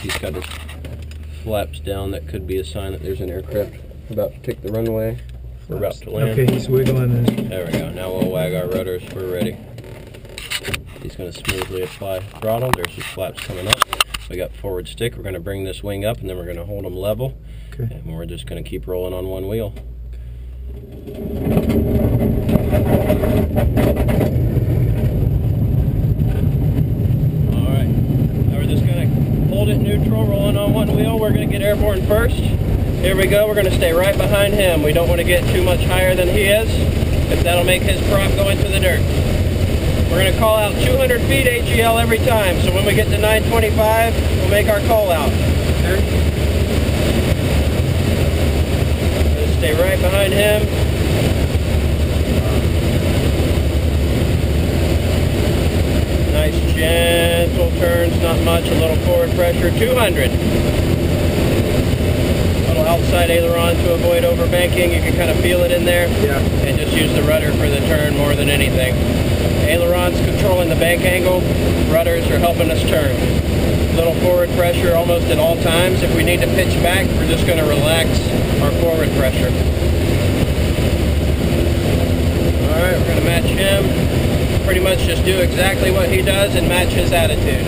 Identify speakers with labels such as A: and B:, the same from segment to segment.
A: he's got his flaps down. That could be a sign that there's an aircraft about to take the runway. We're about to land.
B: Okay, he's wiggling this.
A: There we go. Now we'll wag our rudders. We're ready. He's going to smoothly apply throttle. There's his flaps coming up. We got forward stick. We're going to bring this wing up, and then we're going to hold them level.
B: Okay.
A: And we're just going to keep rolling on one wheel. Alright. Now we're just going to hold it neutral, rolling on one wheel. We're going to get airborne first. Here we go. We're going to stay right behind him. We don't want to get too much higher than he is, if that'll make his prop go into the dirt. We're going to call out 200 feet AGL every time, so when we get to 925, we'll make our call out. Just stay right behind him. Nice gentle turns, not much, a little forward pressure, 200. Little outside aileron to avoid overbanking, you can kind of feel it in there.
B: Yeah.
A: And just use the rudder for the turn more than anything. Ailerons controlling the bank angle, rudders are helping us turn. Little forward pressure almost at all times. If we need to pitch back, we're just going to relax our forward pressure. Alright, we're going to match him. Pretty much just do exactly what he does and match his attitude.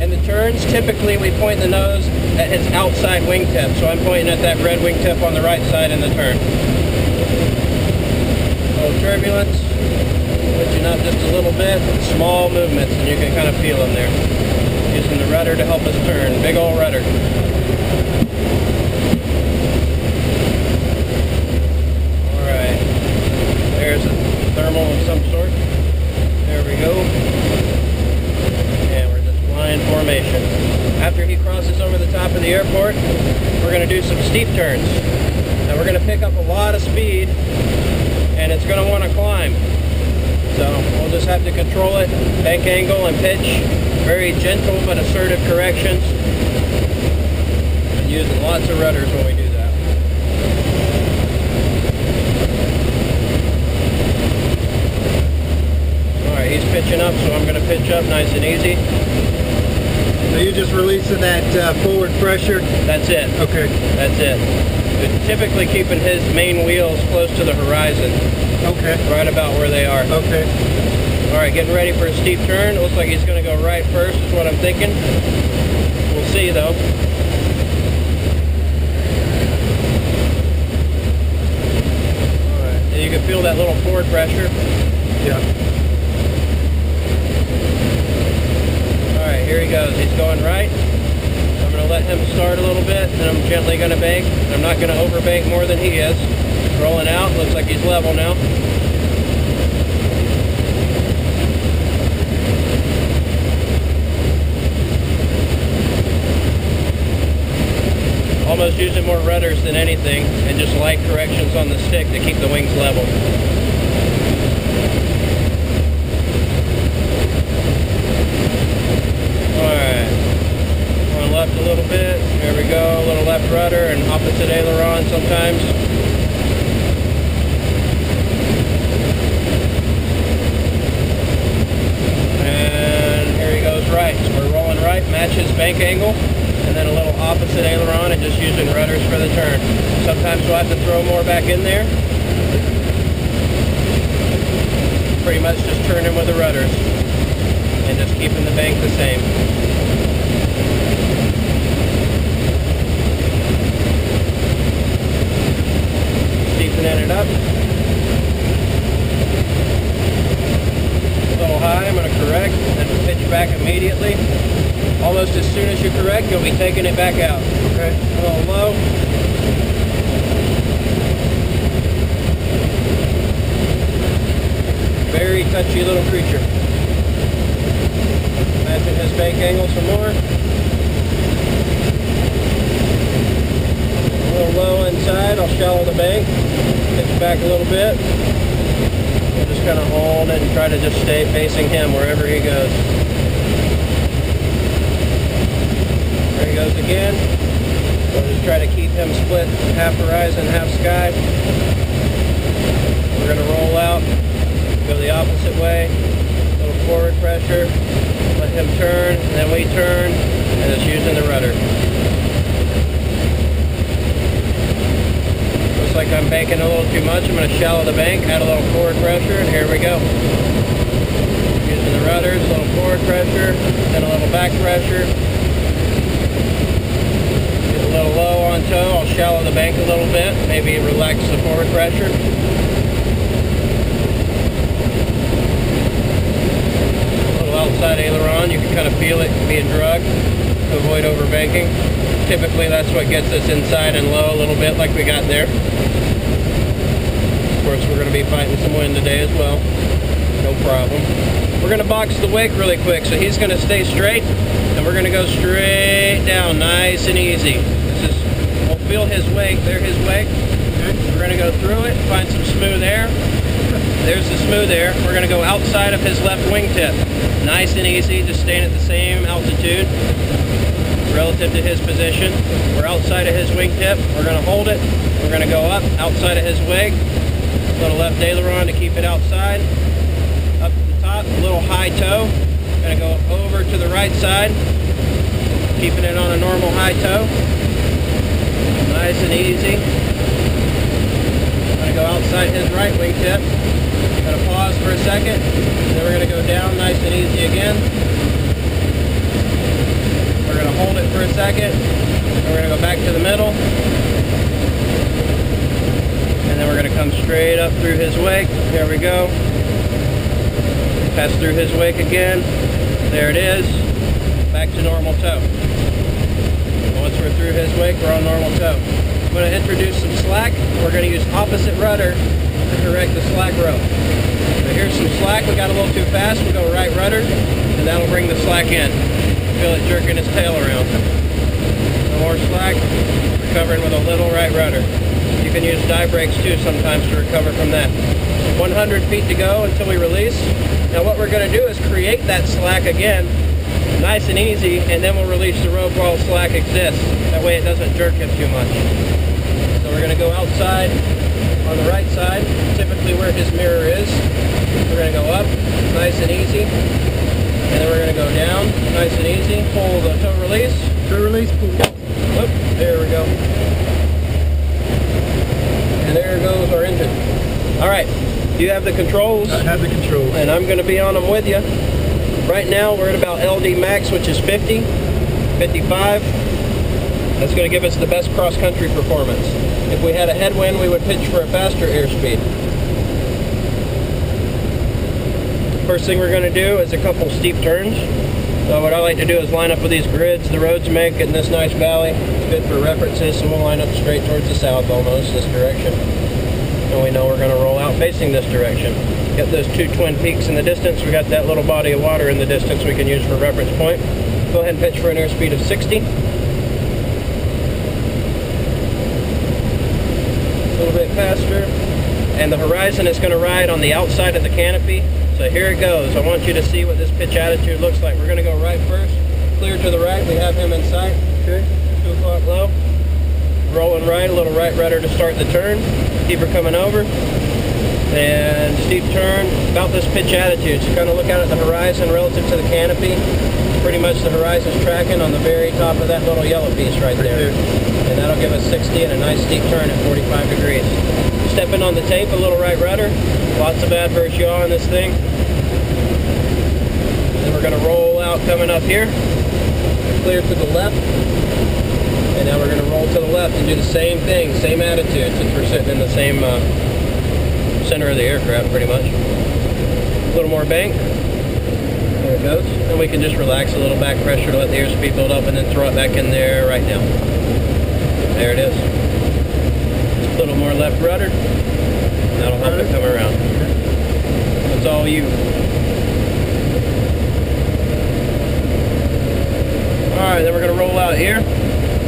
A: In the turns, typically we point the nose at his outside wingtip. So I'm pointing at that red wingtip on the right side in the turn. A little turbulence. Switching up just a little bit, small movements, and you can kind of feel them there. Using the rudder to help us turn, big old rudder. Alright, there's a thermal of some sort. There we go. And we're just flying formation. After he crosses over the top of the airport, we're going to do some steep turns. Now we're going to pick up a lot of speed, and it's going to want to climb. So we'll just have to control it, bank angle and pitch, very gentle but assertive corrections, and using lots of rudders when we do that. Alright, he's pitching up, so I'm going to pitch up nice and easy.
B: So you're just releasing that forward pressure?
A: That's it.
B: Okay.
A: That's it. But typically keeping his main wheels close to the horizon.
B: Okay.
A: Right about where they are.
B: Okay.
A: Alright, getting ready for a steep turn. It looks like he's going to go right first is what I'm thinking. We'll see though. Alright, and you can feel that little forward pressure.
B: Yeah.
A: Alright, here he goes. He's going right. I'm going to let him start a little bit, and I'm gently going to bank. I'm not going to overbank more than he is. Rolling out, looks like he's level now. Almost using more rudders than anything, and just light corrections on the stick to keep the wings level. Alright, going left a little bit, there we go, a little left rudder and opposite aileron sometimes. Right, so we're rolling right, matches bank angle, and then a little opposite aileron and just using rudders for the turn. Sometimes we'll have to throw more back in there. Pretty much just turning with the rudders and just keeping the bank the same. Steepening it up. A little high, I'm going to correct, then pitch back immediately. Almost as soon as you correct, you'll be taking it back out. Okay. A little low. Very touchy little creature. Matching his bank angle some more. A little low inside, I'll shallow the bank. Pitch back a little bit. We'll just kind of hold it and try to just stay facing him wherever he goes. There he goes again. We'll just try to keep him split half horizon, half sky. We're going to roll out, go the opposite way, a little forward pressure, let him turn, and then we turn, too much, I'm going to shallow the bank, add a little forward pressure, and here we go. Using the rudders, a little forward pressure, then a little back pressure. Get a little low on tow, I'll shallow the bank a little bit, maybe relax the forward pressure. A little outside aileron, you can kind of feel it being drugged to avoid overbanking. Typically that's what gets us inside and low a little bit like we got there. Of course we're going to be fighting some wind today as well. No problem. We're going to box the wake really quick, so he's going to stay straight and we're going to go straight down nice and easy. We'll feel his wake. There's his wake. We're going to go through it, find some smooth air. There's the smooth air. We're going to go outside of his left wingtip. Nice and easy, just staying at the same altitude relative to his position. We're outside of his wingtip. We're going to hold it. We're going to go up outside of his wake. Little left aileron to keep it outside. Up to the top, a little high toe. Going to go over to the right side, keeping it on a normal high toe. Nice and easy. Going to go outside his right wingtip. Going to pause for a second. Then we're going to go down nice and easy again. We're going to hold it for a second. Then we're going to go back to the middle. And then we're going to come straight up through his wake. There we go. Pass through his wake again. There it is. Back to normal tow. Once we're through his wake, we're on normal tow. I'm going to introduce some slack. We're going to use opposite rudder to correct the slack rope. So here's some slack. We got a little too fast. We'll go right rudder, and that'll bring the slack in. Feel it jerking his tail around. No more slack. Recovering with a little right rudder. You can use dive brakes too sometimes to recover from that. 100 feet to go until we release. Now what we're going to do is create that slack again, nice and easy, and then we'll release the rope while slack exists. That way it doesn't jerk him too much. So we're going to go outside on the right side, typically where his mirror is. We're going to go up, nice and easy. And then we're going to go down, nice and easy. Pull the tow release.
B: Tow release, pull.
A: Whoop, there we go. And there goes our engine. All right, you have the controls.
B: I have the controls.
A: And I'm going to be on them with you. Right now we're at about LD max, which is 50, 55. That's going to give us the best cross-country performance. If we had a headwind, we would pitch for a faster airspeed. First thing we're going to do is a couple steep turns. So what I like to do is line up with these grids the roads make in this nice valley. It's good for references, so we'll line up straight towards the south almost, this direction. And we know we're going to roll out facing this direction. Got those two twin peaks in the distance. We got that little body of water in the distance we can use for reference point. Go ahead and pitch for an airspeed of 60. A little bit faster. And the horizon is going to ride on the outside of the canopy. So here it goes. I want you to see what this pitch attitude looks like. We're going to go right first. Clear to the right. We have him in sight.
B: Okay.
A: 2 o'clock low. Rolling right. A little right rudder to start the turn. Keep her coming over. And steep turn. About this pitch attitude. So kind of look out at the horizon relative to the canopy. Pretty much the horizon's tracking on the very top of that little yellow piece right there. And that'll give us 60 and a nice steep turn at 45 degrees. Stepping on the tape, a little right rudder. Lots of adverse yaw in this thing. Then we're going to roll out coming up here. Clear to the left. And now we're going to roll to the left and do the same thing, same attitude, since we're sitting in the same center of the aircraft pretty much. A little more bank. There it goes. And we can just relax a little back pressure to let the airspeed build up and then throw it back in there right now. There it is. Just a little more left rudder. That'll help it come around. That's all you. Alright, then we're going to roll out here.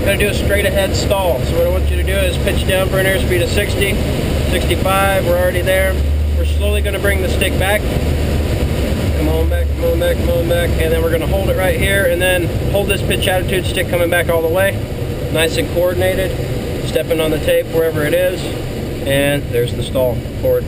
A: Going to do a straight ahead stall. So what I want you to do is pitch down for an airspeed of 60, 65. We're already there. We're slowly going to bring the stick back. Come on back, come on back, come on back. And then we're going to hold it right here and then hold this pitch attitude, stick coming back all the way. Nice and coordinated. Stepping on the tape wherever it is. And there's the stall. Forward.